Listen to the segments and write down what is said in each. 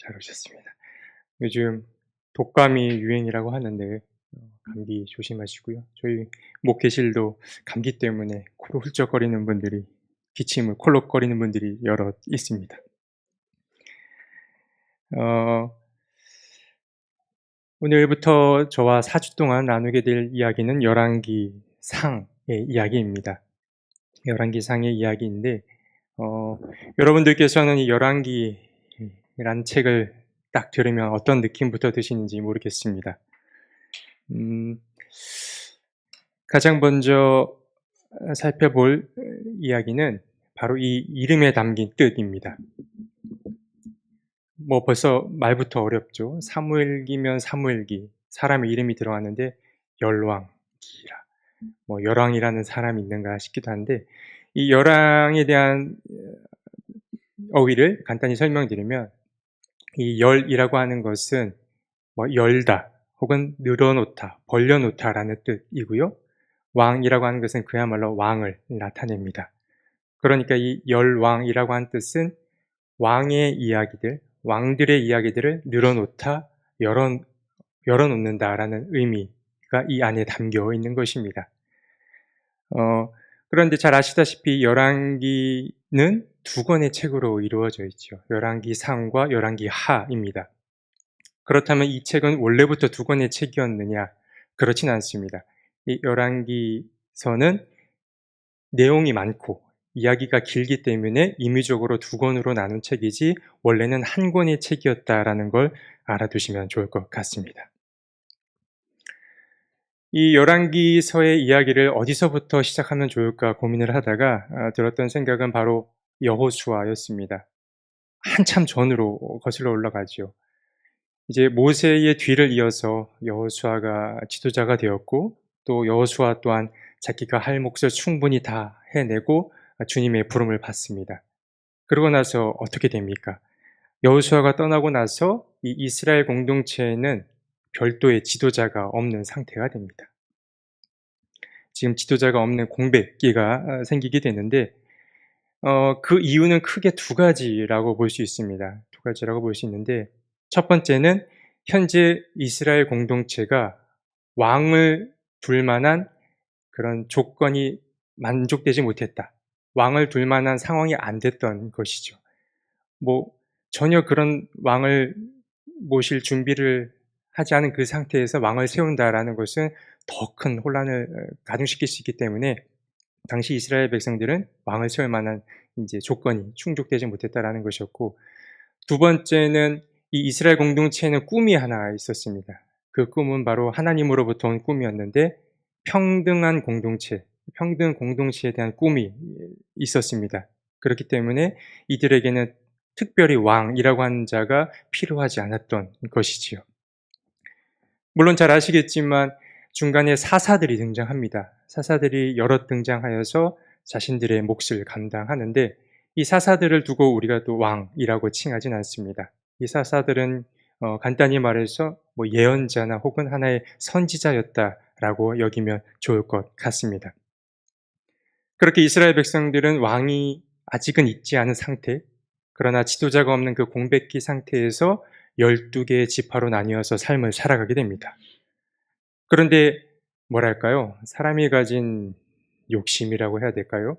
잘 오셨습니다. 요즘 독감이 유행이라고 하는데 감기 조심하시고요. 저희 목회실도 감기 때문에 코로 훌쩍거리는 분들이 기침을 콜록거리는 분들이 여럿 있습니다. 어, 오늘부터 저와 4주 동안 나누게 될 이야기는 열왕기 상의 이야기입니다. 열왕기 상의 이야기인데 여러분들께서는 이 열왕기라는 책을 딱 들으면 어떤 느낌부터 드시는지 모르겠습니다. 가장 먼저 살펴볼 이야기는 바로 이 이름에 담긴 뜻입니다. 뭐 벌써 말부터 어렵죠. 사무엘기면 사무엘기, 사람의 이름이 들어갔는데 열왕기라, 뭐 열왕이라는 사람이 있는가 싶기도 한데, 이 열왕에 대한 어휘를 간단히 설명드리면, 이 열이라고 하는 것은 뭐 열다 혹은 늘어놓다, 벌려놓다라는 뜻이고요. 왕이라고 하는 것은 그야말로 왕을 나타냅니다. 그러니까 이 열왕이라고 하는 뜻은 왕의 이야기들, 왕들의 이야기들을 늘어놓다, 열어놓는다라는 의미가 이 안에 담겨 있는 것입니다. 그런데 잘 아시다시피 열왕기는 두 권의 책으로 이루어져 있죠. 열왕기 상과 열왕기 하입니다. 그렇다면 이 책은 원래부터 두 권의 책이었느냐? 그렇진 않습니다. 이 열왕기서는 내용이 많고 이야기가 길기 때문에 임의적으로 두 권으로 나눈 책이지 원래는 한 권의 책이었다라는 걸 알아두시면 좋을 것 같습니다. 이 열왕기서의 이야기를 어디서부터 시작하면 좋을까 고민을 하다가 들었던 생각은 바로 여호수아였습니다. 한참 전으로 거슬러 올라가죠. 이제 모세의 뒤를 이어서 여호수아가 지도자가 되었고, 또 여호수아 또한 자기가 할 몫을 충분히 다 해내고 주님의 부름을 받습니다. 그러고 나서 어떻게 됩니까? 여호수아가 떠나고 나서 이 이스라엘 공동체에는 별도의 지도자가 없는 상태가 됩니다. 지금 지도자가 없는 공백기가 생기게 되는데, 그 이유는 크게 두 가지라고 볼 수 있습니다. 두 가지라고 볼 수 있는데, 첫 번째는 현재 이스라엘 공동체가 왕을 둘 만한 그런 조건이 만족되지 못했다. 왕을 둘 만한 상황이 안 됐던 것이죠. 뭐 전혀 그런 왕을 모실 준비를 하지 않은 그 상태에서 왕을 세운다라는 것은 더 큰 혼란을 가중시킬 수 있기 때문에 당시 이스라엘 백성들은 왕을 세울 만한 이제 조건이 충족되지 못했다라는 것이었고, 두 번째는 이 이스라엘 공동체에는 꿈이 하나 있었습니다. 그 꿈은 바로 하나님으로부터 온 꿈이었는데 평등한 공동체, 평등 공동체에 대한 꿈이 있었습니다. 그렇기 때문에 이들에게는 특별히 왕이라고 하는 자가 필요하지 않았던 것이지요. 물론 잘 아시겠지만 중간에 사사들이 등장합니다. 사사들이 여럿 등장하여서 자신들의 몫을 감당하는데, 이 사사들을 두고 우리가 또 왕이라고 칭하진 않습니다. 이 사사들은 간단히 말해서 뭐 예언자나 혹은 하나의 선지자였다라고 여기면 좋을 것 같습니다. 그렇게 이스라엘 백성들은 왕이 아직은 있지 않은 상태, 그러나 지도자가 없는 그 공백기 상태에서 12개의 지파로 나뉘어서 삶을 살아가게 됩니다. 그런데 뭐랄까요? 사람이 가진 욕심이라고 해야 될까요?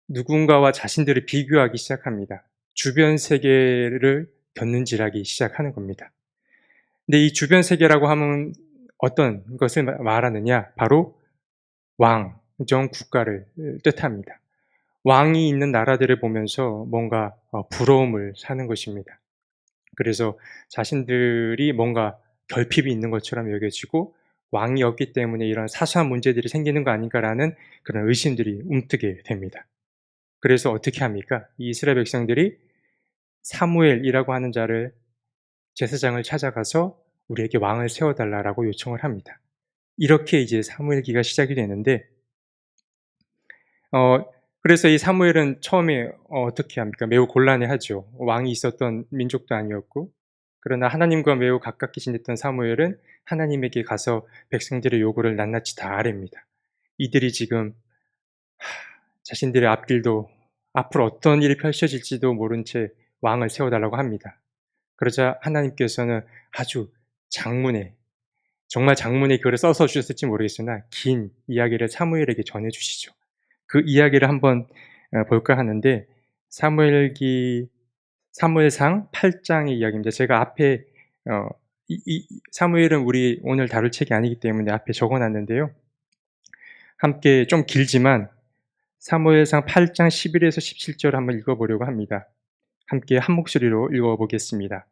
누군가와 자신들을 비교하기 시작합니다. 주변 세계를 견눈질하기 시작하는 겁니다. 근데 이 주변 세계라고 하면 어떤 것을 말하느냐? 바로 왕정 국가를 뜻합니다. 왕이 있는 나라들을 보면서 뭔가 부러움을 사는 것입니다. 그래서 자신들이 뭔가 결핍이 있는 것처럼 여겨지고 왕이 없기 때문에 이런 사소한 문제들이 생기는 거 아닌가라는 그런 의심들이 움트게 됩니다. 그래서 어떻게 합니까? 이 이스라엘 백성들이 사무엘이라고 하는 자를 제사장을 찾아가서 우리에게 왕을 세워달라고 요청을 합니다. 이렇게 이제 사무엘기가 시작이 되는데, 그래서 이 사무엘은 처음에 어떻게 합니까? 매우 곤란해하죠. 왕이 있었던 민족도 아니었고, 그러나 하나님과 매우 가깝게 지냈던 사무엘은 하나님에게 가서 백성들의 요구를 낱낱이 다 아뢰입니다. 이들이 지금 자신들의 앞길도 앞으로 어떤 일이 펼쳐질지도 모른 채 왕을 세워달라고 합니다. 그러자 하나님께서는 아주 장문의, 정말 장문의 글을 써서 주셨을지 모르겠으나 긴 이야기를 사무엘에게 전해 주시죠. 그 이야기를 한번 볼까 하는데, 사무엘기 사무엘상 8 장의 이야기입니다. 제가 앞에 어 이 사무엘은 우리 오늘 다룰 책이 아니기 때문에 앞에 적어 놨는데요. 함께 좀 길지만 사무엘상 8장 11 에서 17절 한번 읽어 보려고 합니다. 함께 한 목소리로 읽어 보겠습니다.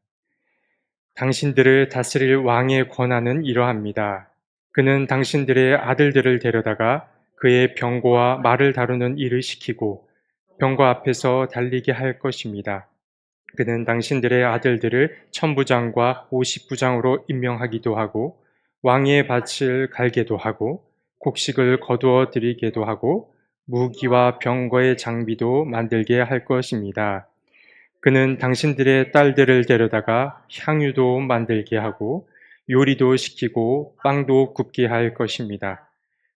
당신들을 다스릴 왕의 권한은 이러합니다. 그는 당신들의 아들들을 데려다가 그의 병거와 말을 다루는 일을 시키고 병거 앞에서 달리게 할 것입니다. 그는 당신들의 아들들을 천부장과 오십부장으로 임명하기도 하고 왕의 밭을 갈게도 하고 곡식을 거두어 드리게도 하고 무기와 병거의 장비도 만들게 할 것입니다. 그는 당신들의 딸들을 데려다가 향유도 만들게 하고 요리도 시키고 빵도 굽게 할 것입니다.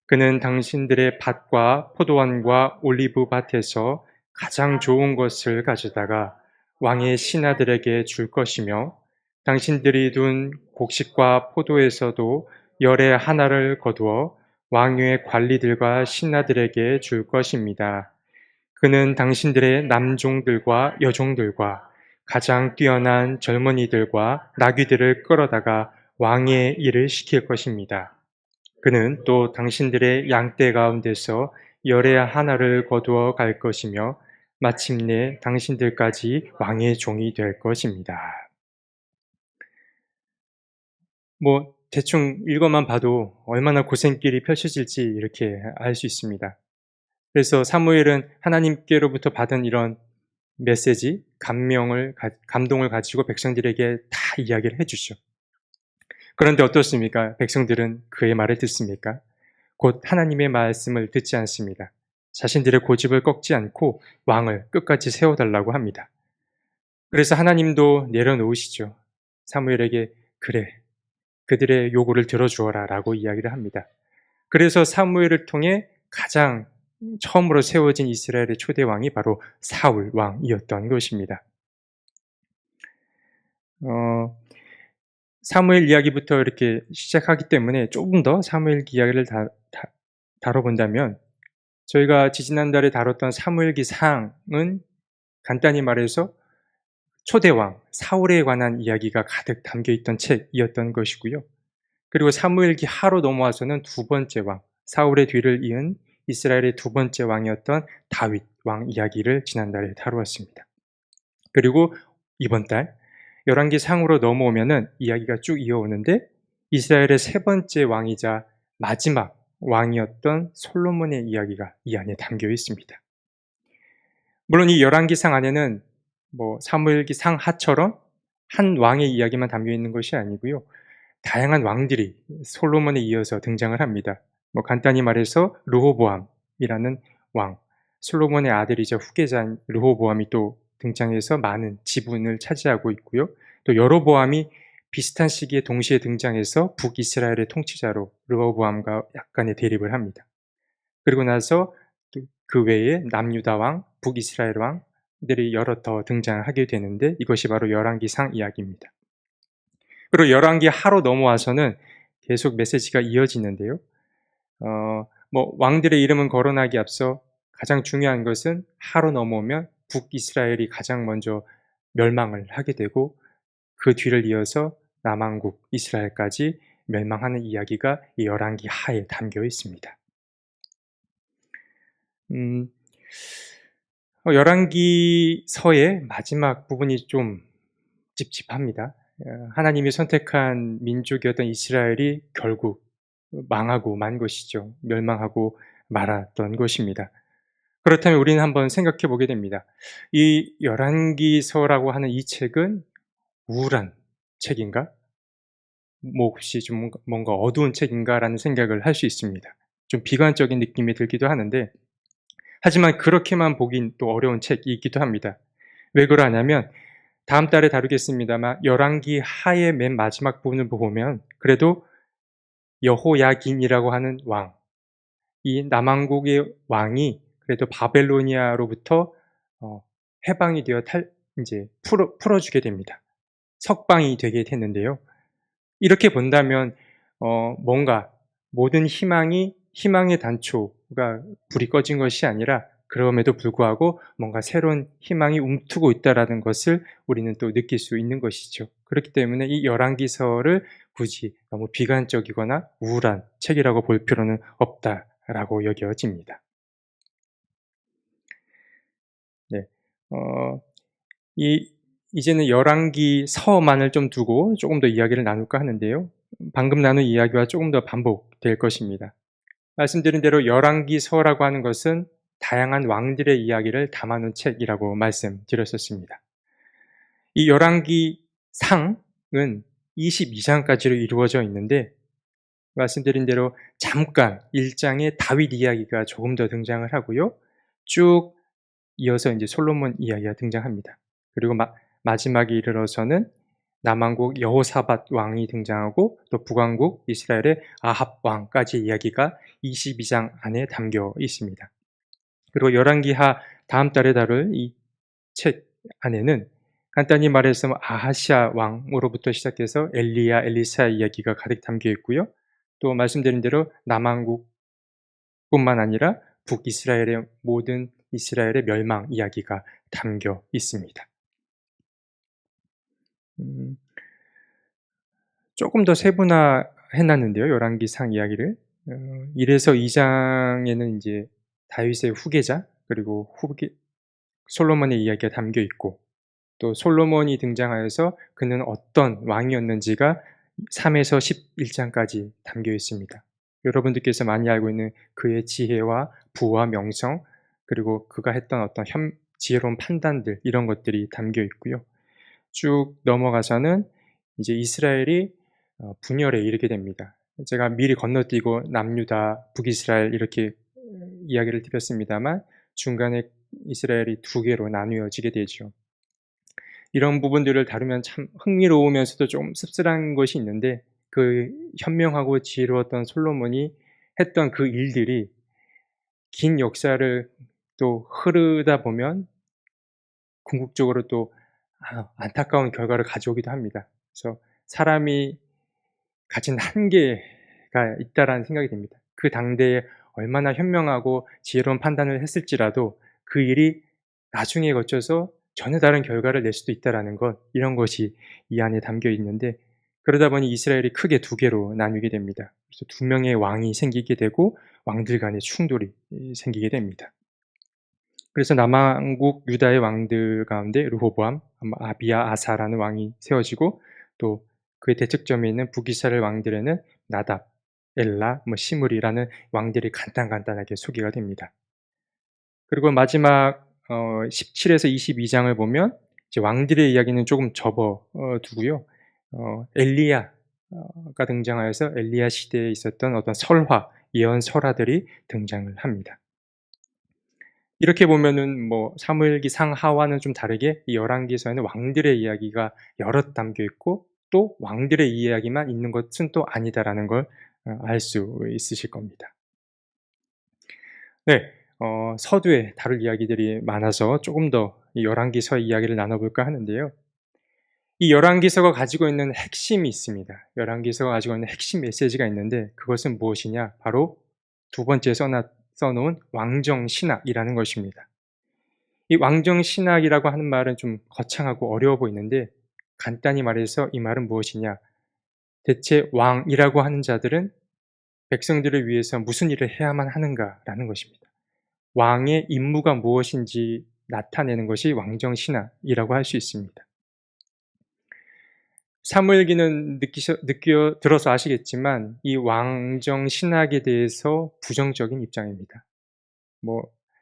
그는 당신들의 밭과 포도원과 올리브 밭에서 가장 좋은 것을 가져다가 왕의 신하들에게 줄 것이며 당신들이 둔 곡식과 포도에서도 열의 하나를 거두어 왕의 관리들과 신하들에게 줄 것입니다. 그는 당신들의 남종들과 여종들과 가장 뛰어난 젊은이들과 나귀들을 끌어다가 왕의 일을 시킬 것입니다. 그는 또 당신들의 양떼 가운데서 열의 하나를 거두어 갈 것이며 마침내 당신들까지 왕의 종이 될 것입니다. 대충 읽어만 봐도 얼마나 고생길이 펼쳐질지 이렇게 알 수 있습니다. 그래서 사무엘은 하나님께로부터 받은 이런 메시지, 감동을 가지고 백성들에게 다 이야기를 해주죠. 그런데 어떻습니까? 백성들은 그의 말을 듣습니까? 곧 하나님의 말씀을 듣지 않습니다. 자신들의 고집을 꺾지 않고 왕을 끝까지 세워달라고 합니다. 그래서 하나님도 내려놓으시죠. 사무엘에게 그래, 그들의 요구를 들어주어라 라고 이야기를 합니다. 그래서 사무엘을 통해 가장 처음으로 세워진 이스라엘의 초대 왕이 바로 사울 왕이었던 것입니다. 사무엘 이야기부터 이렇게 시작하기 때문에 조금 더 사무엘 이야기를 다뤄본다면, 저희가 지지난달에 다뤘던 사무엘기 상은 간단히 말해서 초대왕 사울에 관한 이야기가 가득 담겨있던 책이었던 것이고요. 그리고 사무엘기 하로 넘어와서는 두 번째 왕, 사울의 뒤를 이은 이스라엘의 두 번째 왕이었던 다윗 왕 이야기를 지난달에 다루었습니다. 그리고 이번 달 열왕기 상으로 넘어오면은 이야기가 쭉 이어오는데, 이스라엘의 세 번째 왕이자 마지막 왕이었던 솔로몬의 이야기가 이 안에 담겨 있습니다. 물론 이 열왕기상 안에는 사무엘기 상하처럼 한 왕의 이야기만 담겨 있는 것이 아니고요. 다양한 왕들이 솔로몬에 이어서 등장을 합니다. 간단히 말해서 르호보암이라는 왕, 솔로몬의 아들이자 후계자인 르호보암이 또 등장해서 많은 지분을 차지하고 있고요. 또 여로보암이 비슷한 시기에 동시에 등장해서 북이스라엘의 통치자로 르호보암과 약간의 대립을 합니다. 그리고 나서 그 외에 남유다 왕, 북이스라엘 왕들이 여러 더 등장하게 되는데, 이것이 바로 열왕기상 이야기입니다. 그리고 열왕기 하로 넘어와서는 계속 메시지가 이어지는데요. 왕들의 이름은 거론하기 앞서 가장 중요한 것은 하로 넘어오면 북이스라엘이 가장 먼저 멸망을 하게 되고 그 뒤를 이어서 남왕국 이스라엘까지 멸망하는 이야기가 이 열왕기 하에 담겨 있습니다. 열왕기서의 마지막 부분이 좀 찝찝합니다. 하나님이 선택한 민족이었던 이스라엘이 결국 망하고 만 것이죠. 멸망하고 말았던 것입니다. 그렇다면 우리는 한번 생각해 보게 됩니다. 이 열왕기서라고 하는 이 책은 우울한 책인가? 혹시 좀 뭔가 어두운 책인가라는 생각을 할 수 있습니다. 좀 비관적인 느낌이 들기도 하는데, 하지만 그렇게만 보긴 또 어려운 책이기도 합니다. 왜 그러냐면 다음 달에 다루겠습니다만 열왕기 하의 맨 마지막 부분을 보면 그래도 여호야긴이라고 하는 왕, 이 남왕국의 왕이 그래도 바벨로니아로부터 해방이 되어 풀어주게 됩니다. 석방이 되게 됐는데요. 이렇게 본다면 뭔가 모든 희망의 단초가 불이 꺼진 것이 아니라 그럼에도 불구하고 뭔가 새로운 희망이 움트고 있다라는 것을 우리는 또 느낄 수 있는 것이죠. 그렇기 때문에 이 열왕기서를 굳이 너무 비관적이거나 우울한 책이라고 볼 필요는 없다라고 여겨집니다. 네. 어 이 이제는 열왕기서만을 좀 두고 조금 더 이야기를 나눌까 하는데요. 방금 나눈 이야기와 조금 더 반복될 것입니다. 말씀드린 대로 열왕기서라고 하는 것은 다양한 왕들의 이야기를 담아 놓은 책이라고 말씀드렸었습니다. 이 열왕기상은 22장까지로 이루어져 있는데 말씀드린 대로 잠깐 1장에 다윗 이야기가 조금 더 등장을 하고요. 쭉 이어서 이제 솔로몬 이야기가 등장합니다. 그리고 마지막에 이르러서는 남왕국 여호사밧 왕이 등장하고 또 북왕국 이스라엘의 아합 왕까지 이야기가 22장 안에 담겨 있습니다. 그리고 열왕기하 다음 달에 다룰 이 책 안에는 간단히 말해서 아하시아 왕으로부터 시작해서 엘리야, 엘리사 이야기가 가득 담겨 있고요. 또 말씀드린 대로 남왕국뿐만 아니라 북이스라엘의 모든 이스라엘의 멸망 이야기가 담겨 있습니다. 음, 조금 더 세분화해 놨는데요. 열왕기상 이야기를. 1에서 2장에는 이제 다윗의 후계자 그리고 후계 솔로몬의 이야기가 담겨 있고 또 솔로몬이 등장하여서 그는 어떤 왕이었는지가 3에서 11장까지 담겨 있습니다. 여러분들께서 많이 알고 있는 그의 지혜와 부와 명성 그리고 그가 했던 어떤 지혜로운 판단들 이런 것들이 담겨 있고요. 쭉 넘어가서는 이제 이스라엘이 분열에 이르게 됩니다. 제가 미리 건너뛰고 남유다, 북이스라엘 이렇게 이야기를 드렸습니다만 중간에 이스라엘이 두 개로 나누어지게 되죠. 이런 부분들을 다루면 참 흥미로우면서도 좀 씁쓸한 것이 있는데 그 현명하고 지혜로웠던 솔로몬이 했던 그 일들이 긴 역사를 또 흐르다 보면 궁극적으로 또 안타까운 결과를 가져오기도 합니다. 그래서 사람이 가진 한계가 있다라는 생각이 듭니다. 그 당대에 얼마나 현명하고 지혜로운 판단을 했을지라도 그 일이 나중에 거쳐서 전혀 다른 결과를 낼 수도 있다라는 것, 이런 것이 이 안에 담겨 있는데 그러다 보니 이스라엘이 크게 두 개로 나뉘게 됩니다. 그래서 두 명의 왕이 생기게 되고 왕들 간의 충돌이 생기게 됩니다. 그래서 남왕국 유다의 왕들 가운데 르호보암, 아비야, 아사라는 왕이 세워지고 또 그의 대척점에 있는 북이스라엘 왕들에는 나답, 엘라, 시므리라는 왕들이 간단하게 소개가 됩니다. 그리고 마지막 17에서 22장을 보면 이제 왕들의 이야기는 조금 접어 두고요. 엘리야가 등장하여서 엘리야 시대에 있었던 어떤 설화, 예언 설화들이 등장을 합니다. 이렇게 보면은 사무엘기 상하와는 좀 다르게 이 열왕기서에는 왕들의 이야기가 여럿 담겨 있고 또 왕들의 이야기만 있는 것은 또 아니다라는 걸 알 수 있으실 겁니다. 네. 서두에 다룰 이야기들이 많아서 조금 더 이 열왕기서의 이야기를 나눠 볼까 하는데요. 이 열왕기서가 가지고 있는 핵심이 있습니다. 열왕기서가 가지고 있는 핵심 메시지가 있는데 그것은 무엇이냐? 바로 두 번째 써 놓은 왕정 신학이라는 것입니다. 이 왕정 신학이라고 하는 말은 좀 거창하고 어려워 보이는데 간단히 말해서 이 말은 무엇이냐? 대체 왕이라고 하는 자들은 백성들을 위해서 무슨 일을 해야만 하는가라는 것입니다. 왕의 임무가 무엇인지 나타내는 것이 왕정 신학이라고 할 수 있습니다. 사무엘기는 느껴 들어서 아시겠지만 이 왕정 신학에 대해서 부정적인 입장입니다.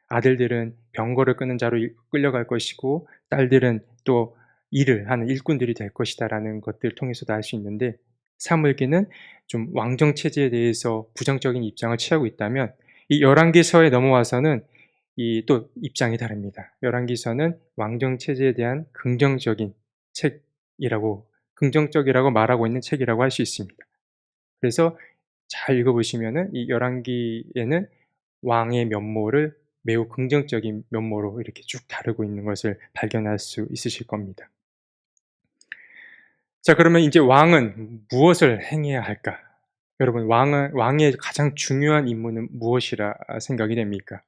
아들들은 병거를 끄는 자로 끌려갈 것이고 딸들은 또 일을 하는 일꾼들이 될 것이다라는 것들을 통해서도 알 수 있는데 사무엘기는 좀 왕정 체제에 대해서 부정적인 입장을 취하고 있다면 이 열왕기서에 넘어와서는 이 또 입장이 다릅니다. 열왕기서는 왕정 체제에 대한 긍정적이라고 말하고 있는 책이라고 할 수 있습니다. 그래서 잘 읽어보시면은 이 열왕기에는 왕의 면모를 매우 긍정적인 면모로 이렇게 쭉 다루고 있는 것을 발견할 수 있으실 겁니다. 자, 그러면 인제 왕은 무엇을 행해야 할까? 여러분, 왕의 가장 중요한 임무는 무엇이라 생각이 됩니까?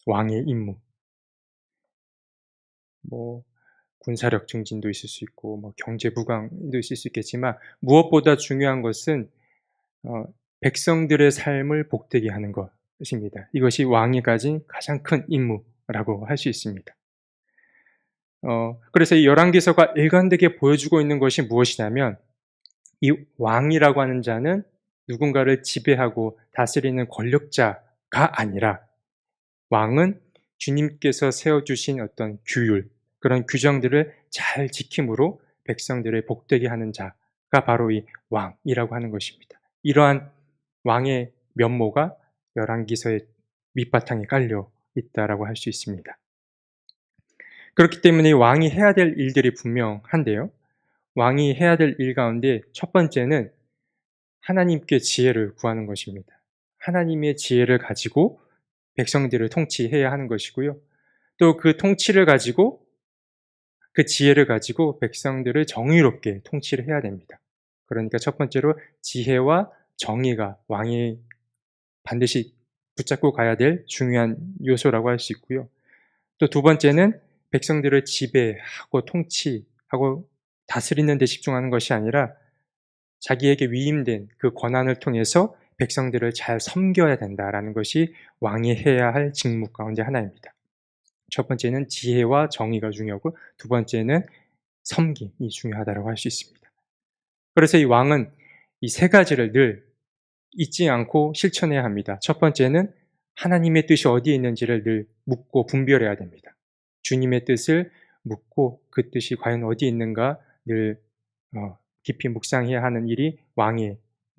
왕의 임무. 뭐 군사력 증진도 있을 수 있고 뭐 경제 부강도 있을 수 있겠지만, 무엇보다 중요한 것은 어 백성들의 삶을 복되게 하는 것입니다. 이것이 왕이 가진 가장 큰 임무라고 할 수 있습니다. 그래서 이 열왕기서가 일관되게 보여주고 있는 것이 무엇이냐면, 이 왕이라고 하는 자는 누군가를 지배하고 다스리는 권력자가 아니라, 왕은 주님께서 세워 주신 어떤 규율, 그런 규정들을 잘 지킴으로 백성들을 복되게 하는 자가 바로 이 왕이라고 하는 것입니다. 이러한 왕의 면모가 열왕기서의 밑바탕에 깔려 있다라고 할 수 있습니다. 그렇기 때문에 왕이 해야 될 일들이 분명한데요. 왕이 해야 될 일 가운데 첫 번째는 하나님께 지혜를 구하는 것입니다. 하나님의 지혜를 가지고 백성들을 통치해야 하는 것이고요. 또 그 통치를 가지고, 그 지혜를 가지고 백성들을 정의롭게 통치를 해야 됩니다. 그러니까 첫 번째로 지혜와 정의가 왕이 반드시 붙잡고 가야 될 중요한 요소라고 할 수 있고요. 또 두 번째는 백성들을 지배하고 통치하고 다스리는 데 집중하는 것이 아니라, 자기에게 위임된 그 권한을 통해서 백성들을 잘 섬겨야 된다라는 것이 왕이 해야 할 직무 가운데 하나입니다. 첫 번째는 지혜와 정의가 중요하고, 두 번째는 섬김이 중요하다고 할 수 있습니다. 그래서 이 왕은 이 세 가지를 늘 잊지 않고 실천해야 합니다. 첫 번째는 하나님의 뜻이 어디에 있는지를 늘 묻고 분별해야 됩니다. 주님의 뜻을 묻고 그 뜻이 과연 어디에 있는가 늘 깊이 묵상해야 하는 일이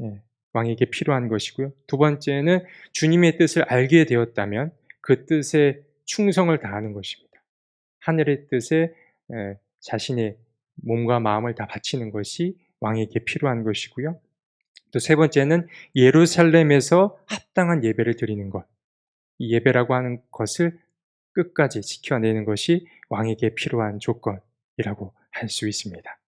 예, 왕에게 필요한 것이고요. 두 번째는 주님의 뜻을 알게 되었다면 그 뜻에 충성을 다하는 것입니다. 하늘의 뜻에 자신의 몸과 마음을 다 바치는 것이 왕에게 필요한 것이고요. 또 세 번째는 예루살렘에서 합당한 예배를 드리는 것. 이 예배라고 하는 것을 끝까지 지켜내는 것이 왕에게 필요한 조건이라고 할 수 있습니다.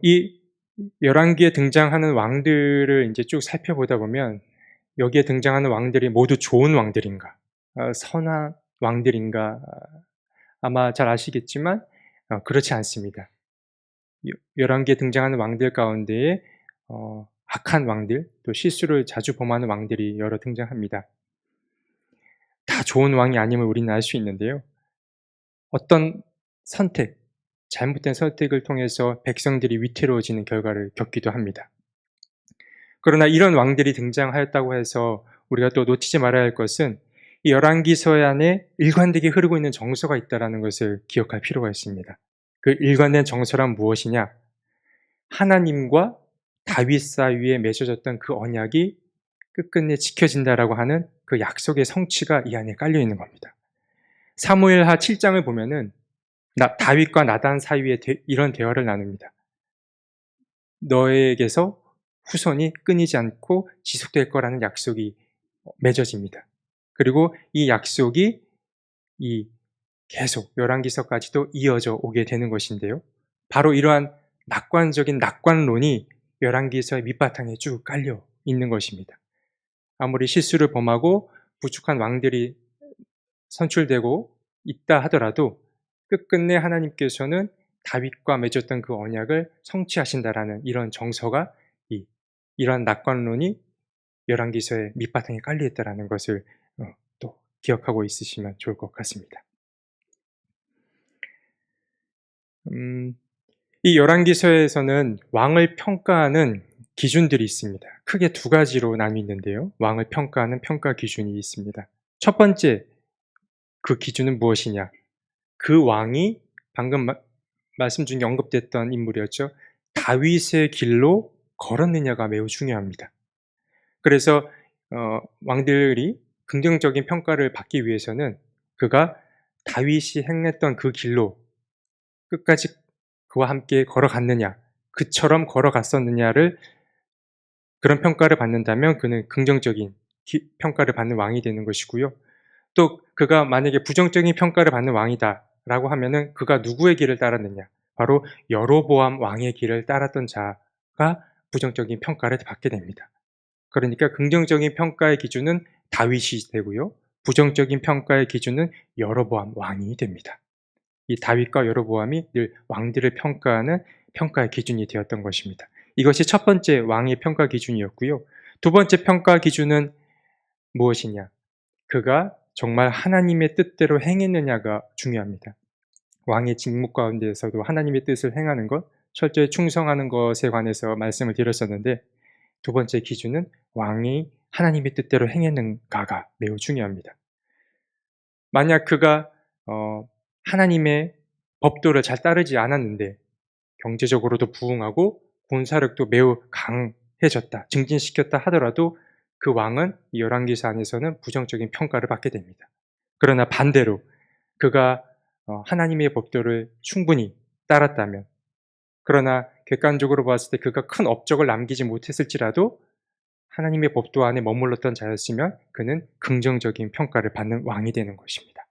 이 열왕기에 등장하는 왕들을 이제 쭉 살펴보다 보면, 여기에 등장하는 왕들이 모두 좋은 왕들인가, 선한 왕들인가, 아마 잘 아시겠지만 그렇지 않습니다. 열왕기에 등장하는 왕들 가운데에 악한 왕들, 또 실수를 자주 범하는 왕들이 여러 등장합니다. 다 좋은 왕이 아님을 우리는 알 수 있는데요. 어떤 잘못된 선택을 통해서 백성들이 위태로워지는 결과를 겪기도 합니다. 그러나 이런 왕들이 등장하였다고 해서 우리가 또 놓치지 말아야 할 것은, 이 열왕기서 안에 일관되게 흐르고 있는 정서가 있다는 것을 기억할 필요가 있습니다. 그 일관된 정서란 무엇이냐? 하나님과 다윗 사이에 맺어졌던 그 언약이 끝끝내 지켜진다라고 하는 그 약속의 성취가 이 안에 깔려 있는 겁니다. 사무엘하 7장을 보면은 다윗과 나단 사이에 이런 대화를 나눕니다. 너에게서 후손이 끊이지 않고 지속될 거라는 약속이 맺어집니다. 그리고 이 약속이 계속 열왕기서까지도 이어져 오게 되는 것인데요. 바로 이러한 낙관적인 낙관론이 열왕기서의 밑바탕에 쭉 깔려 있는 것입니다. 아무리 실수를 범하고 부축한 왕들이 선출되고 있다 하더라도 끝끝내 하나님께서는 다윗과 맺었던 그 언약을 성취하신다라는 이런 정서가, 이러한 낙관론이 열왕기서의 밑바탕에 깔려 있다라는 것을 또 기억하고 있으시면 좋을 것 같습니다. 이 열왕기서에서는 왕을 평가하는 기준들이 있습니다. 크게 두 가지로 나뉘는데요. 왕을 평가하는 평가 기준이 있습니다. 첫 번째, 그 기준은 무엇이냐? 그 왕이 방금 말씀 중에 언급됐던 인물이었죠. 다윗의 길로 걸었느냐가 매우 중요합니다. 그래서 왕들이 긍정적인 평가를 받기 위해서는 그가 다윗이 행했던 그 길로 끝까지 그와 함께 걸어갔느냐, 그처럼 걸어갔었느냐를, 그런 평가를 받는다면 그는 긍정적인 평가를 받는 왕이 되는 것이고요. 또 그가 만약에 부정적인 평가를 받는 왕이다 자라고 하면은 그가 누구의 길을 따랐느냐? 바로 여로보암 왕의 길을 따랐던 자가 부정적인 평가를 받게 됩니다. 그러니까 긍정적인 평가의 기준은 다윗이 되고요. 부정적인 평가의 기준은 여로보암 왕이 됩니다. 이 다윗과 여로보암이 늘 왕들을 평가하는 평가의 기준이 되었던 것입니다. 이것이 첫 번째 왕의 평가 기준이었고요. 두 번째 평가 기준은 무엇이냐? 그가 정말 하나님의 뜻대로 행했느냐가 중요합니다. 왕의 직무 가운데에서도 하나님의 뜻을 행하는 것, 철저히 충성하는 것에 관해서 말씀을 드렸었는데, 두 번째 기준은 왕이 하나님의 뜻대로 행했는가가 매우 중요합니다. 만약 그가 하나님의 법도를 잘 따르지 않았는데 경제적으로도 부흥하고 군사력도 매우 강해졌다, 증진시켰다 하더라도 그 왕은 이 열왕기서 안에서는 부정적인 평가를 받게 됩니다. 그러나 반대로 그가 하나님의 법도를 충분히 따랐다면, 그러나 객관적으로 봤을 때 그가 큰 업적을 남기지 못했을지라도 하나님의 법도 안에 머물렀던 자였으면 그는 긍정적인 평가를 받는 왕이 되는 것입니다.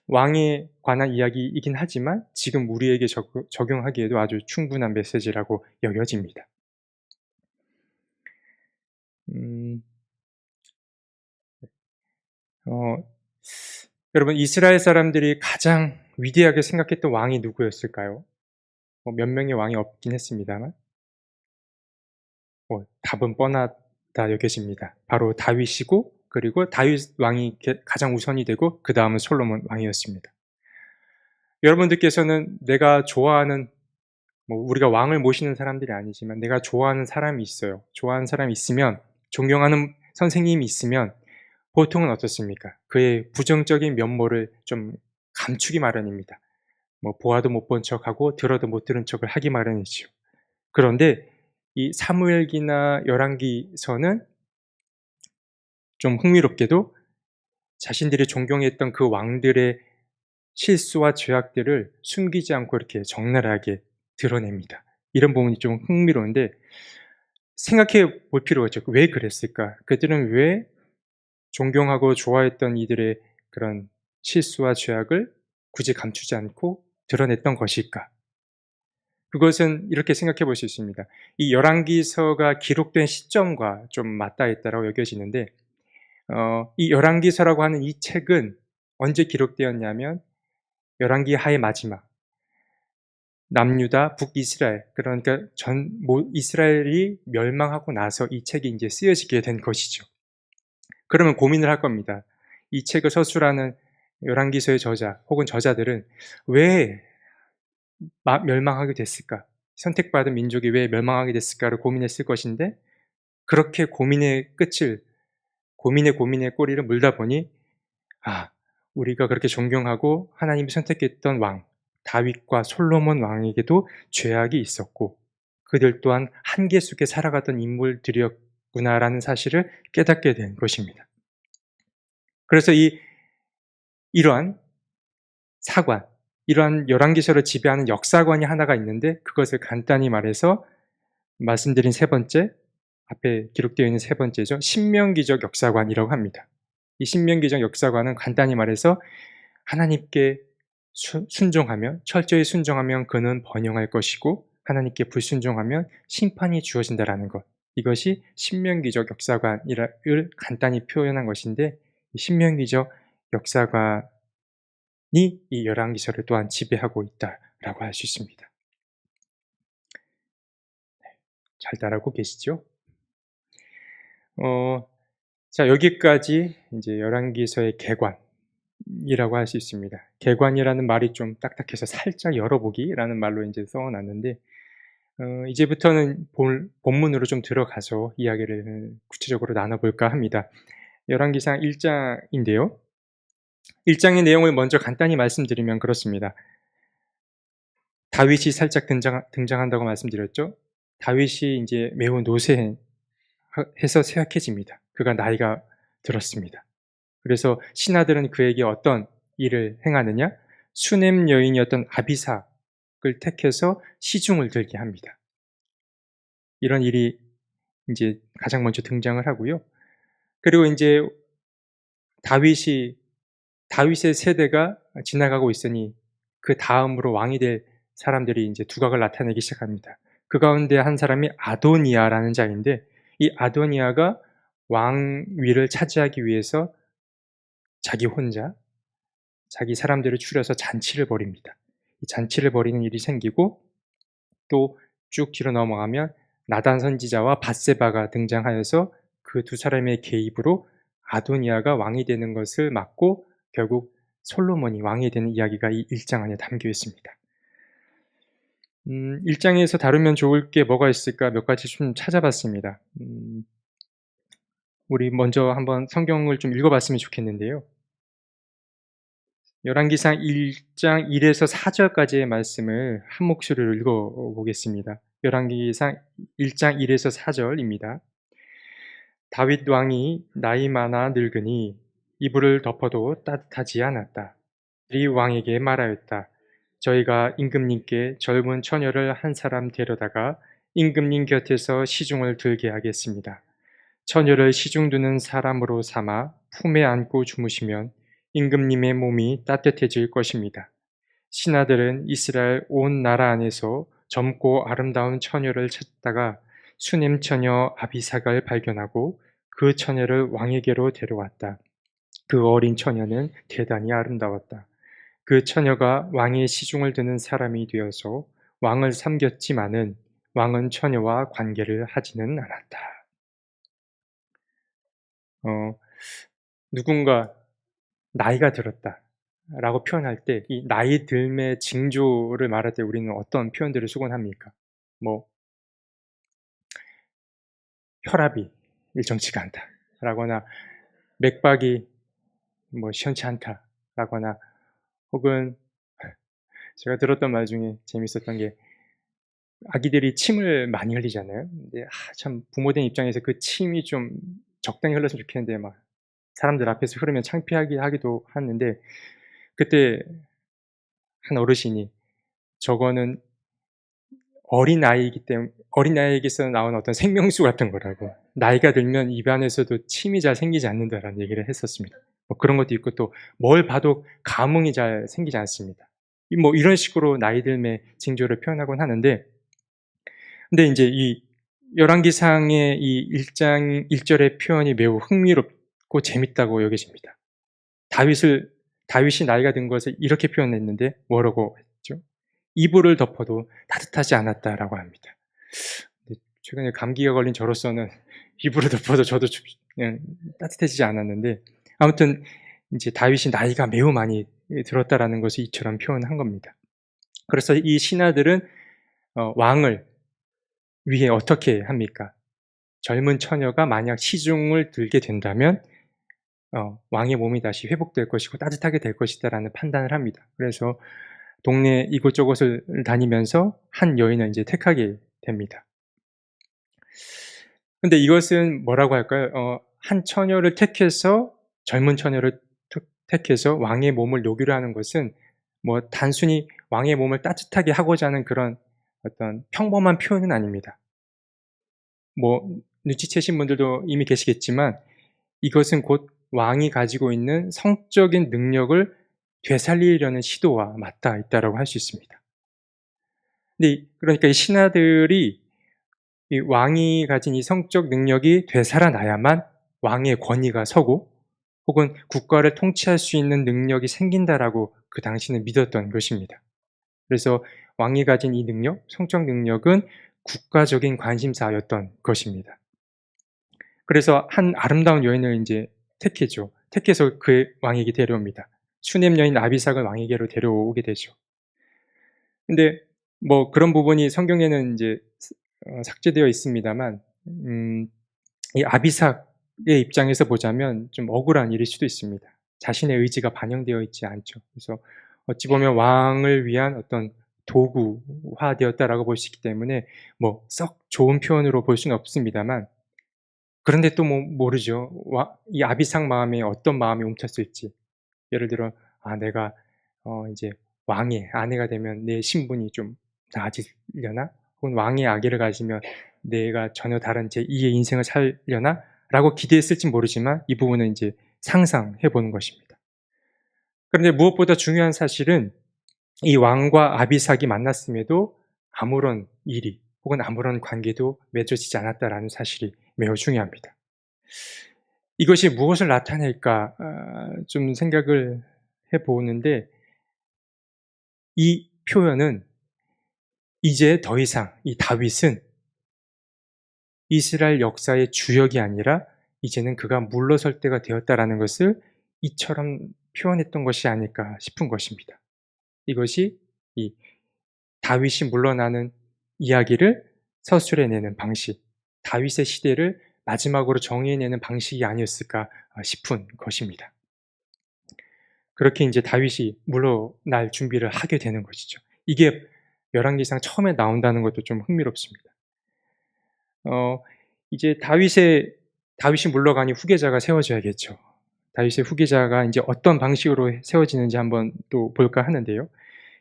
왕에 관한 이야기이긴 하지만 지금 우리에게 적용하기에도 아주 충분한 메시지라고 여겨집니다. 어, 여러분, 이스라엘 사람들이 가장 위대하게 생각했던 왕이 누구였을까요? 몇 명의 왕이 없긴 했습니다만 답은 뻔하다 여겨집니다. 바로 다윗이고, 그리고 다윗 왕이 가장 우선이 되고 그 다음은 솔로몬 왕이었습니다. 여러분들께서는 내가 좋아하는, 우리가 왕을 모시는 사람들이 아니지만 내가 좋아하는 사람이 있어요. 좋아하는 사람이 있으면, 존경하는 선생님이 있으면 보통은 어떻습니까? 그의 부정적인 면모를 좀 감추기 마련입니다. 보아도 못 본 척하고 들어도 못 들은 척을 하기 마련이지요. 그런데 이 사무엘기나 열왕기서는 좀 흥미롭게도 자신들이 존경했던 그 왕들의 실수와 죄악들을 숨기지 않고 이렇게 적나라하게 드러냅니다. 이런 부분이 좀 흥미로운데 생각해 볼 필요가 있죠. 왜 그랬을까? 그들은 왜 존경하고 좋아했던 이들의 그런 실수와 죄악을 굳이 감추지 않고 드러냈던 것일까? 그것은 이렇게 생각해 볼 수 있습니다. 이 열왕기서가 기록된 시점과 좀 맞닿아 있다고 여겨지는데, 이 열왕기서라고 하는 이 책은 언제 기록되었냐면 열왕기 하의 마지막, 남유다, 북이스라엘, 그러니까 이스라엘이 멸망하고 나서 이 책이 이제 쓰여지게 된 것이죠. 그러면 고민을 할 겁니다. 이 책을 서술하는 열왕기서의 저자 혹은 저자들은 왜 멸망하게 됐을까? 선택받은 민족이 왜 멸망하게 됐을까를 고민했을 것인데, 그렇게 고민의 꼬리를 물다 보니 우리가 그렇게 존경하고 하나님이 선택했던 왕 다윗과 솔로몬 왕에게도 죄악이 있었고 그들 또한 한계 속에 살아갔던 인물들이었구나라는 사실을 깨닫게 된 것입니다. 그래서 이러한 이러한 열왕기서를 지배하는 역사관이 하나가 있는데, 그것을 간단히 말해서 말씀드린 세 번째, 앞에 기록되어 있는 세 번째죠. 신명기적 역사관이라고 합니다. 이 신명기적 역사관은 간단히 말해서 하나님께 철저히 순종하면 그는 번영할 것이고 하나님께 불순종하면 심판이 주어진다라는 것. 이것이 신명기적 역사관을 간단히 표현한 것인데, 이 신명기적 역사관이 이 열왕기서를 또한 지배하고 있다라고 할 수 있습니다. 잘 따라오고 계시죠? 자, 여기까지 이제 열왕기서의 개관이라고 할 수 있습니다. 개관이라는 말이 좀 딱딱해서 살짝 열어보기라는 말로 이제 써놨는데, 이제부터는 본문으로 좀 들어가서 이야기를 구체적으로 나눠볼까 합니다. 열왕기상 1장인데요. 1장의 내용을 먼저 간단히 말씀드리면 그렇습니다. 다윗이 살짝 등장한다고 말씀드렸죠. 다윗이 이제 매우 노쇠해서 쇠약해집니다. 그가 나이가 들었습니다. 그래서 신하들은 그에게 어떤 일을 행하느냐? 수넴 여인이었던 아비삭을 택해서 시중을 들게 합니다. 이런 일이 이제 가장 먼저 등장을 하고요. 그리고 이제 다윗의 세대가 지나가고 있으니 그 다음으로 왕이 될 사람들이 이제 두각을 나타내기 시작합니다. 그 가운데 한 사람이 아도니아라는 자인데, 이 아도니아가 왕위를 차지하기 위해서 자기 혼자 자기 사람들을 추려서 잔치를 벌입니다. 이 잔치를 벌이는 일이 생기고, 또 쭉 뒤로 넘어가면 나단 선지자와 밧세바가 등장하여서 그 두 사람의 개입으로 아도니아가 왕이 되는 것을 막고 결국 솔로몬이 왕이 되는 이야기가 이 1장 안에 담겨 있습니다. 1장에서 다루면 좋을 게 뭐가 있을까 몇 가지 좀 찾아봤습니다. 우리 먼저 한번 성경을 좀 읽어봤으면 좋겠는데요. 열왕기상 1장 1에서 4절까지의 말씀을 한 목소리로 읽어보겠습니다. 열왕기상 1장 1에서 4절입니다. 다윗 왕이 나이 많아 늙으니 이불을 덮어도 따뜻하지 않았다. 이 왕에게 말하였다. 저희가 임금님께 젊은 처녀를 한 사람 데려다가 임금님 곁에서 시중을 들게 하겠습니다. 처녀를 시중 두는 사람으로 삼아 품에 안고 주무시면 임금님의 몸이 따뜻해질 것입니다. 신하들은 이스라엘 온 나라 안에서 젊고 아름다운 처녀를 찾다가 수넴 처녀 아비삭을 발견하고 그 처녀를 왕에게로 데려왔다. 그 어린 처녀는 대단히 아름다웠다. 그 처녀가 왕의 시중을 드는 사람이 되어서 왕을 섬겼지만은 왕은 처녀와 관계를 하지는 않았다. 누군가 나이가 들었다 라고 표현할 때 이 나이 듦의 징조를 말할 때 우리는 어떤 표현들을 쓰곤 합니까? 뭐 혈압이 일정치가 않다 라거나 맥박이 뭐 시원치 않다 라거나, 혹은 제가 들었던 말 중에 재밌었던 게, 아기들이 침을 많이 흘리잖아요. 근데 참 부모된 입장에서 그 침이 좀 적당히 흘렀으면 좋겠는데 막 사람들 앞에서 흐르면 창피하기도 하는데, 그때 한 어르신이 저거는 어린아이에게서 나온 어떤 생명수 같은 거라고, 나이가 들면 입안에서도 침이 잘 생기지 않는다라는 얘기를 했었습니다. 뭐 그런 것도 있고, 또 뭘 봐도 감흥이 잘 생기지 않습니다. 뭐 이런 식으로 나이 들의 징조를 표현하곤 하는데, 근데 이제 이 열왕기상의 이 1장 1절의 표현이 매우 흥미롭고 재밌다고 여겨집니다. 다윗이 나이가 든 것을 이렇게 표현했는데 뭐라고 했죠? 이불을 덮어도 따뜻하지 않았다라고 합니다. 최근에 감기가 걸린 저로서는 이불을 덮어도 저도 그냥 따뜻해지지 않았는데, 아무튼 이제 다윗이 나이가 매우 많이 들었다라는 것을 이처럼 표현한 겁니다. 그래서 이 신하들은 왕을 위해 어떻게 합니까? 젊은 처녀가 만약 시중을 들게 된다면 왕의 몸이 다시 회복될 것이고 따뜻하게 될 것이다라는 판단을 합니다. 그래서 동네 이곳저곳을 다니면서 한 여인을 이제 택하게 됩니다. 근데 이것은 뭐라고 할까요? 한 처녀를 택해서, 젊은 처녀를 택해서 왕의 몸을 녹이려 하는 것은 뭐 단순히 왕의 몸을 따뜻하게 하고자 하는 그런 어떤 평범한 표현은 아닙니다. 뭐 눈치채신 분들도 이미 계시겠지만, 이것은 곧 왕이 가지고 있는 성적인 능력을 되살리려는 시도와 맞닿아 있다라고 할 수 있습니다. 근데 그러니까 이 신하들이 이 왕이 가진 이 성적 능력이 되살아나야만 왕의 권위가 서고, 혹은 국가를 통치할 수 있는 능력이 생긴다라고 그 당시는 믿었던 것입니다. 그래서 왕이 가진 이 능력, 성적 능력은 국가적인 관심사였던 것입니다. 그래서 한 아름다운 여인을 이제 택했죠. 택해서 그 왕에게 데려옵니다. 수넴 여인 아비삭을 왕에게로 데려오게 되죠. 근데 뭐 그런 부분이 성경에는 이제 삭제되어 있습니다만, 이 아비삭의 입장에서 보자면 좀 억울한 일일 수도 있습니다. 자신의 의지가 반영되어 있지 않죠. 그래서 어찌 보면 왕을 위한 어떤 도구화되었다라고 볼 수 있기 때문에 뭐 썩 좋은 표현으로 볼 수는 없습니다만, 그런데 또 뭐 모르죠. 이 아비삭 마음에 어떤 마음이 움찼을지. 예를 들어 내가 이제 왕의 아내가 되면 내 신분이 좀 나아지려나? 혹은 왕의 아기를 가지면 내가 전혀 다른 제2의 인생을 살려나? 라고 기대했을진 모르지만, 이 부분은 이제 상상해 보는 것입니다. 그런데 무엇보다 중요한 사실은 이 왕과 아비삭이 만났음에도 아무런 일이 혹은 아무런 관계도 맺어지지 않았다라는 사실이 매우 중요합니다. 이것이 무엇을 나타낼까 좀 생각을 해 보는데, 이 표현은 이제 더 이상 이 다윗은 이스라엘 역사의 주역이 아니라 이제는 그가 물러설 때가 되었다라는 것을 이처럼 표현했던 것이 아닐까 싶은 것입니다. 이것이 이 다윗이 물러나는 이야기를 서술해내는 방식, 다윗의 시대를 마지막으로 정의해내는 방식이 아니었을까 싶은 것입니다. 그렇게 이제 다윗이 물러날 준비를 하게 되는 것이죠. 이게 열왕기상 처음에 나온다는 것도 좀 흥미롭습니다. 어 이제 다윗이 물러가니 후계자가 세워져야겠죠. 다윗의 후계자가 인제 어떤 방식으로 세워지는지 한번 또 볼까 하는데요.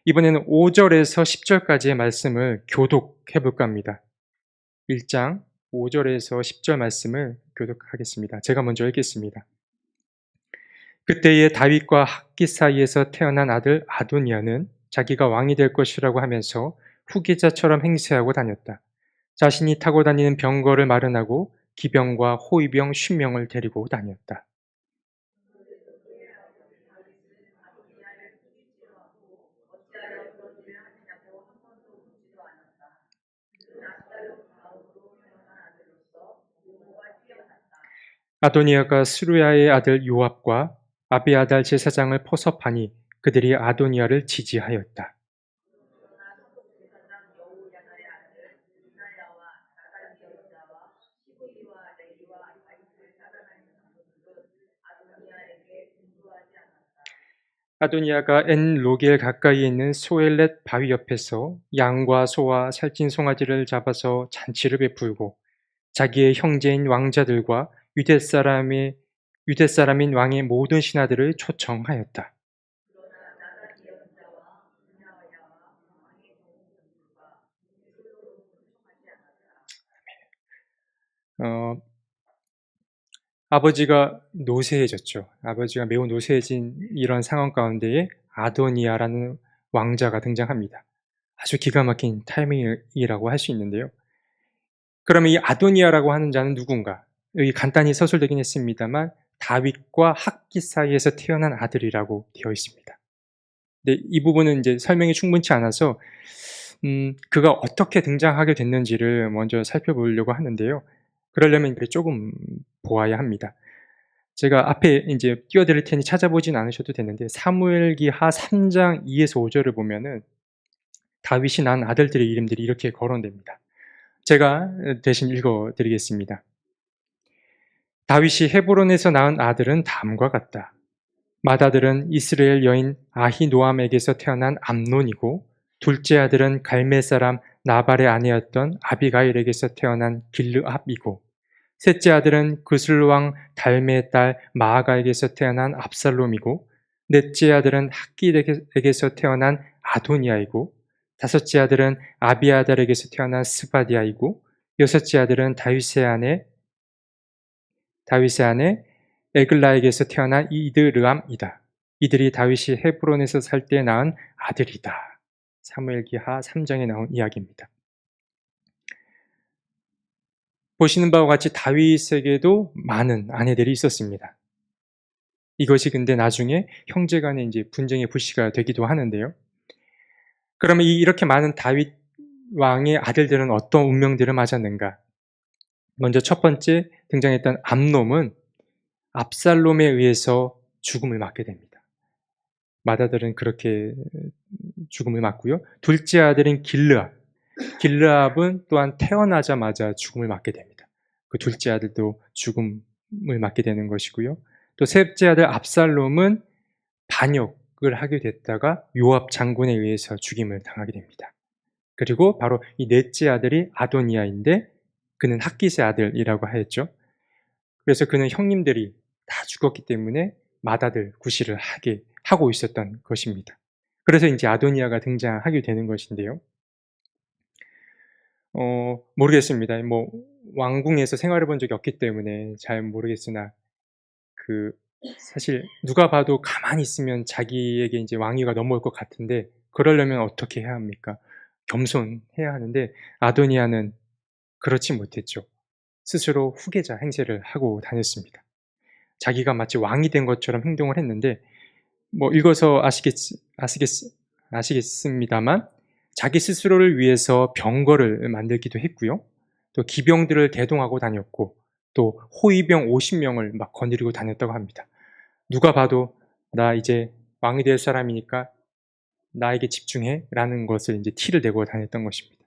이번에는 5 절에서 10 절까지의 말씀을 교독해 볼까 합니다. 1장 5 절에서 10절 말씀을 교독하겠습니다. 제가 먼저 읽겠습니다. 그때에 다윗과 학깃 사이에서 태어난 아들 아도니아는 자기가 왕이 될 것이라고 하면서 후계자처럼 행세하고 다녔다. 자신이 타고 다니는 병거를 마련하고 기병과 호위병 50명을 데리고 다녔다. 아도니아가 스루야의 아들 요압과 아비아달 제사장을 포섭하니 그들이 아도니아를 지지하였다. 아도니아가 엔 로겔 가까이에 있는 소엘렛 바위 옆에서 양과 소와 살찐 송아지를 잡아서 잔치를 베풀고 자기의 형제인 왕자들과 유대 사람인 왕의 모든 신하들을 초청하였다. 어, 아버지가 노쇠해졌죠. 아버지가 매우 노쇠해진 이런 상황 가운데에 아도니아라는 왕자가 등장합니다. 아주 기가 막힌 타이밍이라고 할 수 있는데요. 그러면 이 아도니아라고 하는 자는 누군가? 여기 간단히 서술되긴 했습니다만 다윗과 학기 사이에서 태어난 아들이라고 되어 있습니다. 근데 이 부분은 이제 설명이 충분치 않아서 그가 어떻게 등장하게 됐는지를 먼저 살펴보려고 하는데요. 그러려면 이제 조금 보아야 합니다. 제가 앞에 인제 띄워 드릴 테니 찾아보진 않으셔도 되는데 사무엘기하 3장 2 에서 5 절을 보면은 다윗이 낳은 아들들의 이름들이 이렇게 거론됩니다. 제가 대신 읽어 드리겠습니다. 다윗이 헤브론에서 낳은 아들은 다음과 같다. 맏아들은 이스라엘 여인 아히노암에게서 태어난 암논이고 둘째 아들은 갈멜 사람 나발의 아내였던 아비가일에게서 태어난 길르압이고 셋째 아들은 그슬 왕 달메의 딸 마아가에게서 태어난 압살롬이고 넷째 아들은 학깃에게서 태어난 아도니아이고 다섯째 아들은 아비아달에게서 태어난 스바디아이고 여섯째 아들은 다윗의 아내 에글라에게서 태어난 이드르암이다. 이들이 다윗이 헤브론에서 살 때 낳은 아들이다. 사무엘기하 3장에 나온 이야기입니다. 보시는 바와 같이 다윗에게도 많은 아내들이 있었습니다. 이것이 근데 나중에 형제 간의 이제 분쟁의 불씨가 되기도 하는데요. 그러면 이렇게 많은 다윗 왕의 아들들은 어떤 운명들을 맞았는가? 먼저 첫 번째 등장했던 암놈은 압살롬에 의해서 죽음을 맞게 됩니다. 맏아들은 그렇게 죽음을 맞고요. 둘째 아들인 길르압. 길르압은 또한 태어나자마자 죽음을 맞게 됩니다. 그 둘째 아들도 죽음을 맞게 되는 것이고요. 또 셋째 아들 압살롬은 반역을 하게 됐다가 요압 장군에 의해서 죽임을 당하게 됩니다. 그리고 바로 이 넷째 아들이 아도니아인데 그는 학깃의 아들이라고 하였죠. 그래서 그는 형님들이 다 죽었기 때문에 맏아들 구실을 하고 있었던 것입니다. 그래서 이제 아도니아가 등장하게 되는 것인데요. 모르겠습니다. 뭐 왕궁에서 생활해 본 적이 없기 때문에 잘 모르겠으나 그 사실 누가 봐도 가만히 있으면 자기에게 이제 왕위가 넘어올 것 같은데 그러려면 어떻게 해야 합니까? 겸손해야 하는데 아도니아는 그렇지 못했죠. 스스로 후계자 행세를 하고 다녔습니다. 자기가 마치 왕이 된 것처럼 행동을 했는데 뭐 읽어서 아시겠습니다만 자기 스스로를 위해서 병거를 만들기도 했고요. 또 기병들을 대동하고 다녔고 또 호위병 50명을 막 거느리고 다녔다고 합니다. 누가 봐도 나 이제 왕이 될 사람이니까 나에게 집중해라는 것을 이제 티를 내고 다녔던 것입니다.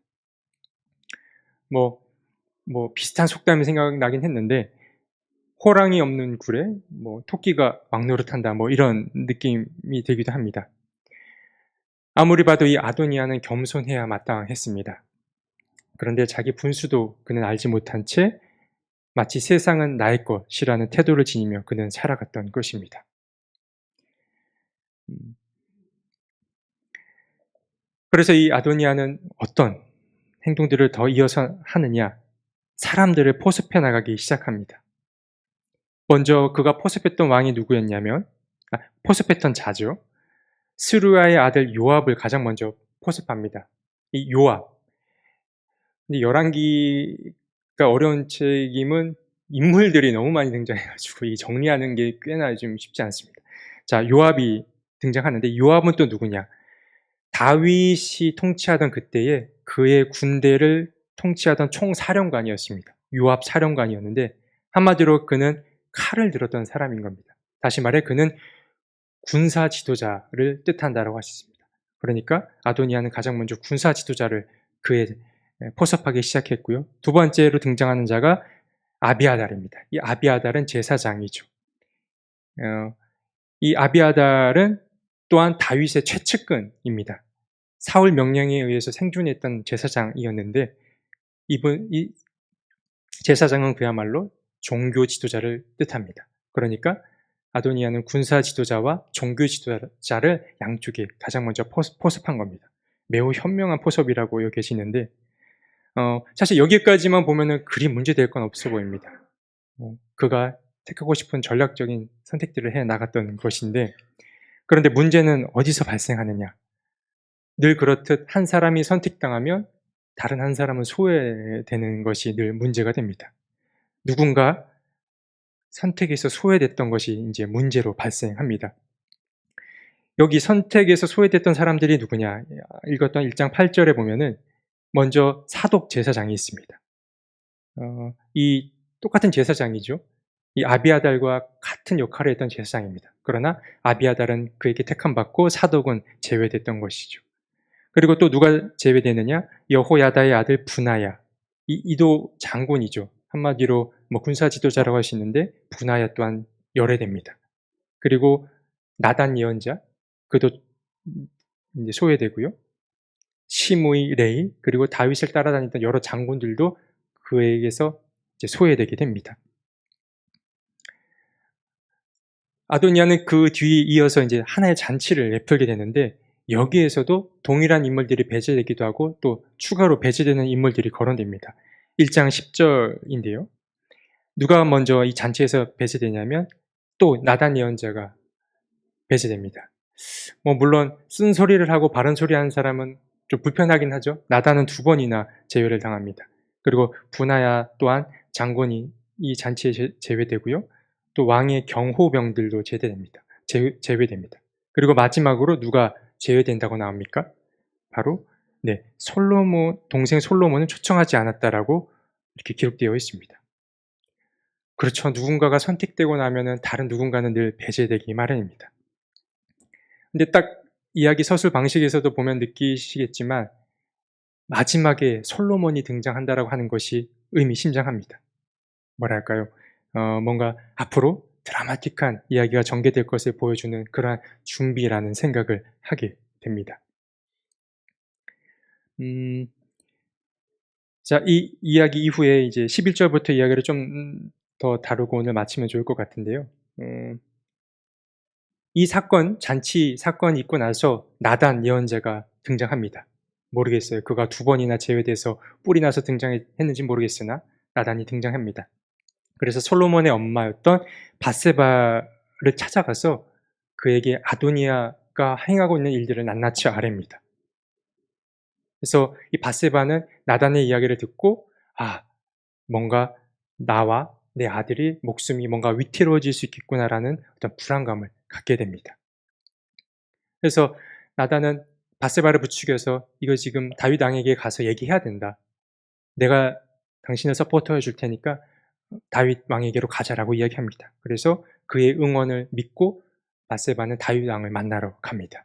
뭐 비슷한 속담이 생각나긴 했는데 호랑이 없는 굴에 뭐 토끼가 왕노릇한다 뭐 이런 느낌이 들기도 합니다. 아무리 봐도 이 아도니아는 겸손해야 마땅했습니다. 그런데 자기 분수도 그는 알지 못한 채 마치 세상은 나의 것이라는 태도를 지니며 그는 살아갔던 것입니다. 그래서 이 아도니아는 어떤 행동들을 더 이어서 하느냐? 사람들을 포섭해 나가기 시작합니다. 먼저 그가 포섭했던 왕이 누구였냐면 포섭했던 자죠. 스루야의 아들 요압을 가장 먼저 포섭합니다. 이 요압. 근데 열왕기가 어려운 책임은 인물들이 너무 많이 등장해가지고 이 정리하는 게 꽤나 좀 쉽지 않습니다. 자, 요압이 등장하는데 요압은 또 누구냐? 다윗이 통치하던 그때에 그의 군대를 통치하던 총사령관이었습니다. 요압 사령관이었는데 한마디로 그는 칼을 들었던 사람인 겁니다. 다시 말해 그는 군사 지도자를 뜻한다라고 하셨습니다. 그러니까 아도니아는 가장 먼저 군사 지도자를 그에 포섭하기 시작했고요. 두 번째로 등장하는 자가 아비아달입니다. 이 아비아달은 제사장이죠. 이 아비아달은 또한 다윗의 최측근입니다. 사울 명령에 의해서 생존했던 제사장이었는데 이 제사장은 그야말로 종교 지도자를 뜻합니다. 그러니까 아도니아는 군사 지도자와 종교 지도자를 양쪽에 가장 먼저 포섭한 겁니다. 매우 현명한 포섭이라고 여겨지는데 사실 여기까지만 보면은 그리 문제될 건 없어 보입니다. 그가 택하고 싶은 전략적인 선택들을 해 나갔던 것인데 그런데 문제는 어디서 발생하느냐? 늘 그렇듯 한 사람이 선택당하면 다른 한 사람은 소외되는 것이 늘 문제가 됩니다. 누군가 선택에서 소외됐던 것이 이제 문제로 발생합니다. 여기 선택에서 소외됐던 사람들이 누구냐? 읽었던 1장 8절에 보면은 먼저 사독 제사장이 있습니다. 이 똑같은 제사장이죠. 이 아비아달과 같은 역할을 했던 제사장입니다. 그러나 아비아달은 그에게 택함받고 사독은 제외됐던 것이죠. 그리고 또 누가 제외되느냐? 여호야다의 아들 분하야. 이도 장군이죠. 한마디로 뭐 군사 지도자라고 하시는데 분하야 또한 열애됩니다. 그리고 나단 예언자 그도 이제 소외되고요. 시므이 레이 그리고 다윗을 따라다니던 여러 장군들도 그에게서 이제 소외되게 됩니다. 아도니아는 그 뒤에 이어서 이제 하나의 잔치를 베풀게 되는데 여기에서도 동일한 인물들이 배제되기도 하고 또 추가로 배제되는 인물들이 거론됩니다. 1장 10절인데요. 누가 먼저 이 잔치에서 배제되냐면 또 나단 예언자가 배제됩니다. 뭐 물론 쓴소리를 하고 바른 소리 하는 사람은 좀 불편하긴 하죠. 나단은 2번이나 제외를 당합니다. 그리고 분하야 또한 장군이 이 잔치에 제외되고요. 또 왕의 경호병들도 제외됩니다. 그리고 마지막으로 누가 제외된다고 나옵니까? 바로 동생 솔로몬은 초청하지 않았다라고 이렇게 기록되어 있습니다. 그렇죠. 누군가가 선택되고 나면은 다른 누군가는 늘 배제되기 마련입니다. 근데 딱 이야기 서술 방식에서도 보면 느끼시겠지만 마지막에 솔로몬이 등장한다라고 하는 것이 의미심장합니다. 뭐랄까요? 뭔가 앞으로 드라마틱한 이야기가 전개될 것을 보여주는 그러한 준비라는 생각을 하게 됩니다. 자, 이 이야기 이후에 이제 11절부터 이야기를 좀 더 다루고 오늘 마치면 좋을 것 같은데요. 이 잔치 사건이 있고 나서 나단 예언자가 등장합니다. 모르겠어요. 그가 2번이나 제외돼서 뿔이 나서 등장했는지 모르겠으나 나단이 등장합니다. 그래서 솔로몬의 엄마였던 찾아가서 그에게 아도니아가 행하고 있는 일들을 낱낱이 아뢰입니다. 그래서 이 밧세바는 나단의 이야기를 듣고 뭔가 나와 내 아들이 목숨이 뭔가 위태로워질 수 있겠구나라는 어떤 불안감을 갖게 됩니다. 그래서 나단은 밧세바를 부추겨서 "이거 지금 다윗 왕에게 가서 얘기해야 된다. 내가 당신을 서포트해 줄 테니까 다윗 왕에게로 가자."라고 이야기합니다. 그래서 그의 응원을 믿고 밧세바는 다윗 왕을 만나러 갑니다.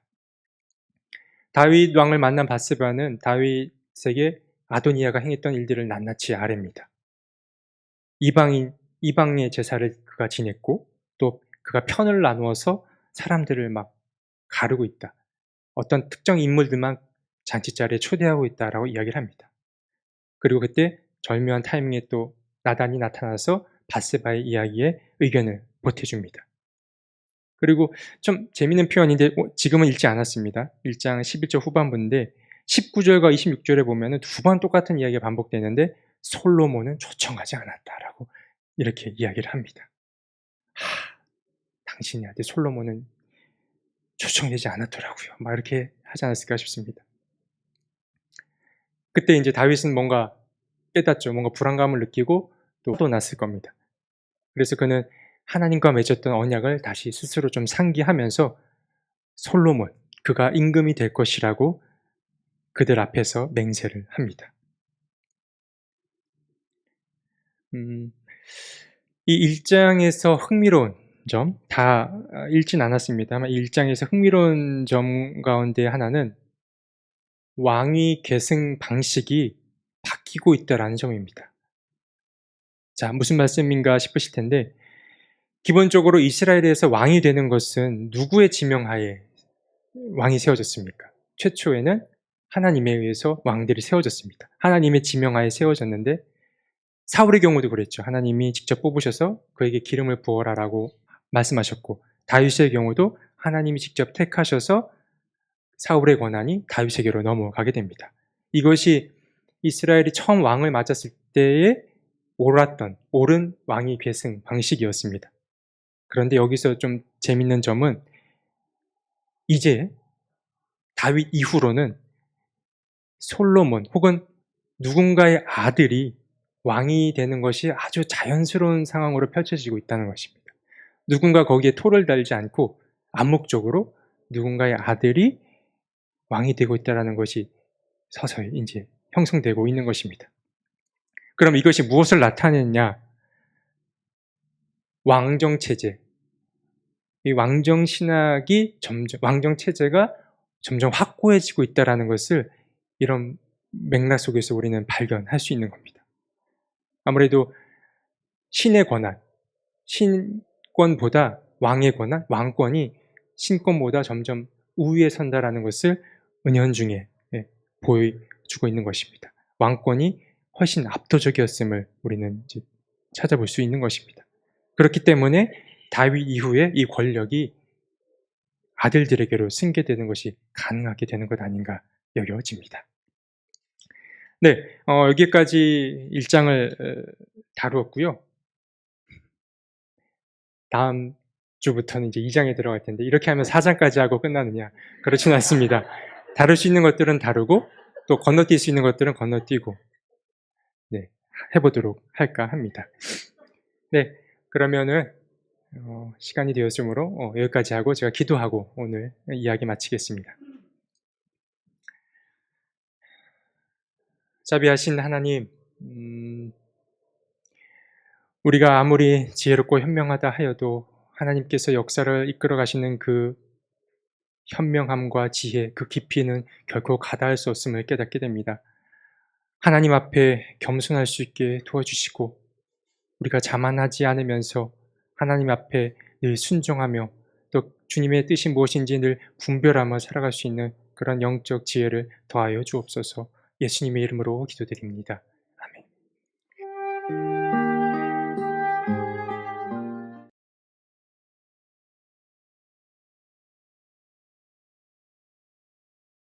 다윗 왕을 만난 밧세바는 다윗에게 아도니아가 행했던 일들을 낱낱이 아뢰입니다. 이방의 제사를 그가 지냈고, 또 그가 편을 나누어서 사람들을 막 가르고 있다. 어떤 특정 인물들만 잔치자리에 초대하고 있다라고 이야기를 합니다. 그리고 그때 절묘한 타이밍에 또 나단이 나타나서 밧세바의 이야기에 의견을 보태줍니다. 그리고 좀 재미있는 표현인데 지금은 읽지 않았습니다. 1장 11절 후반부인데 19절과 26절에 보면은 두 번 똑같은 이야기가 반복되는데 솔로몬은 초청하지 않았다라고 이렇게 이야기를 합니다. 당신의 아들 솔로몬은 초청되지 않았더라고요. 막 이렇게 하지 않았을까 싶습니다. 그때 이제 다윗은 뭔가 깨닫죠. 뭔가 불안감을 느끼고 또 났을 겁니다. 그래서 그는 하나님과 맺었던 언약을 다시 스스로 좀 상기하면서 솔로몬, 그가 임금이 될 것이라고 그들 앞에서 맹세를 합니다. 이 1장에서 흥미로운 점, 다 읽진 않았습니다만 1장에서 흥미로운 점 가운데 하나는 왕위 계승 방식이 바뀌고 있다라는 점입니다. 자, 무슨 말씀인가 싶으실 텐데, 기본적으로 이스라엘에서 왕이 되는 것은 누구의 지명하에 왕이 세워졌습니까? 최초에는 하나님에 의해서 왕들이 세워졌습니다. 하나님의 지명하에 세워졌는데, 사울의 경우도 그랬죠. 하나님이 직접 뽑으셔서 그에게 기름을 부어라라고 말씀하셨고, 다윗의 경우도 하나님이 직접 택하셔서 사울의 권한이 다윗에게로 넘어가게 됩니다. 이것이 이스라엘이 처음 왕을 맞았을 때에 옳은 왕위 계승 방식이었습니다. 그런데 여기서 좀 재밌는 점은 이제 다윗 이후로는 솔로몬 혹은 누군가의 아들이 왕이 되는 것이 아주 자연스러운 상황으로 펼쳐지고 있다는 것입니다. 누군가 거기에 토를 달지 않고 암묵적으로 누군가의 아들이 왕이 되고 있다는 것이 서서히 이제 형성되고 있는 것입니다. 그럼 이것이 무엇을 나타내느냐? 왕정체제. 이 왕정체제가 점점 확고해지고 있다는 것을 이런 맥락 속에서 우리는 발견할 수 있는 겁니다. 아무래도 신의 권한, 신권보다 왕의 권한, 왕권이 신권보다 점점 우위에 선다라는 것을 은연중에 보여주고 있는 것입니다. 왕권이 훨씬 압도적이었음을 우리는 이제 찾아볼 수 있는 것입니다. 그렇기 때문에 다윗 이후에 이 권력이 아들들에게로 승계되는 것이 가능하게 되는 것 아닌가 여겨집니다. 네, 여기까지 1장을 다루었고요. 다음 주부터는 이제 2장에 들어갈 텐데 이렇게 하면 4장까지 하고 끝나느냐? 그렇지는 않습니다. 다룰 수 있는 것들은 다루고 또 건너뛸 수 있는 것들은 건너뛰고 해보도록 할까 합니다. 네, 그러면은 시간이 되었으므로 여기까지 하고 제가 기도하고 오늘 이야기 마치겠습니다. 자비하신 하나님, 우리가 아무리 지혜롭고 현명하다 하여도 하나님께서 역사를 이끌어 가시는 그 현명함과 지혜, 그 깊이는 결코 가다할 수 없음을 깨닫게 됩니다. 하나님 앞에 겸손할 수 있게 도와주시고 우리가 자만하지 않으면서 하나님 앞에 늘 순종하며 또 주님의 뜻이 무엇인지 늘 분별하며 살아갈 수 있는 그런 영적 지혜를 더하여 주옵소서. 예수님의 이름으로 기도드립니다.